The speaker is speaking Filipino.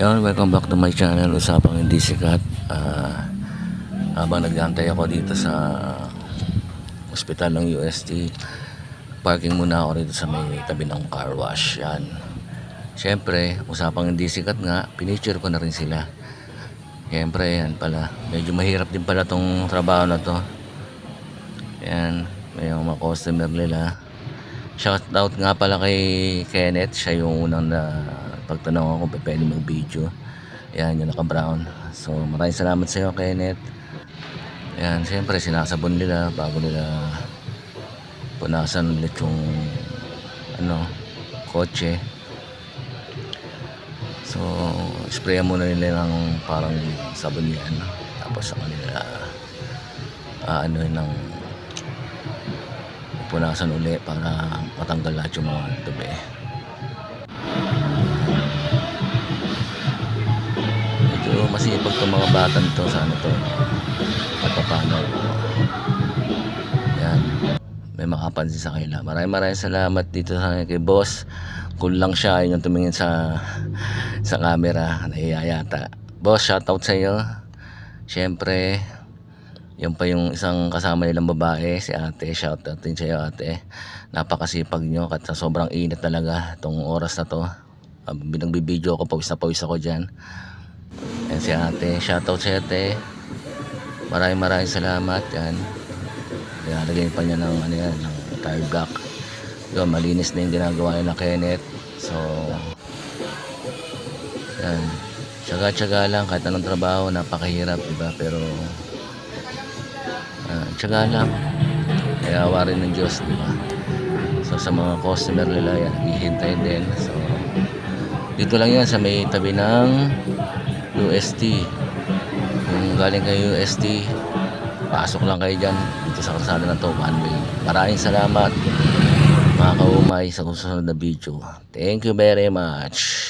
Yon, welcome back to my channel, Usapang Hindi Sikat. Habang nag-aantay ako dito sa ospital ng UST, parking muna ako dito sa may tabi ng car wash. Yan. Siyempre, Usapang Hindi Sikat nga, pinicture ko na rin sila. Siyempre, yan pala. Medyo mahirap din pala tong trabaho na to. Yan, may mga customer nila. Shout out nga pala kay Kenneth. Siya yung unang na pagtanong ako kung pwede mag-video. Ayan, yung naka-brown. So, maraming salamat sa iyo, Kenneth. Ayan, siyempre, sinasabon nila bago nila punasan ulit yung kotse. So, sprayan muna nila ng parang sabon yan. Tapos sa kanila ng punasan uli para matanggal lahat yung mga dumi. Medyo masipag itong mga batang to sa to at paano. Yan, may makapansin sa kanila. Maraming salamat dito sa kay boss. Cool lang siya, ayun yung tumingin sa camera, nahiya yata. Boss, shoutout sa iyo. Siyempre, yung pa yung isang kasama nilang babae, si ate. Shoutout din sa iyo, ate. Napakasipag nyo at sa sobrang init talaga itong oras na to. Binagbibideo ako, pawis na pawis ako dyan. Yan si ate. Shoutout sa ate. Maraming salamat. Yan. Nilagay pa niya ng ng tire block. Yun, malinis na yung ginagawa nila Kenneth. So, yan. Tsaga-tsaga lang kahit anong trabaho, napakahirap, diba? Pero tsaga lang. Kaya awa rin ng Diyos, diba? So, sa mga customer nila, yan, hihintay din. So, dito lang yan sa may tabi ng UST. Kung galing kayo UST, pasok lang kayo dyan dito sa kalsada na to, one way. Maraming salamat mga kaumay sa susunod na video. Thank you very much.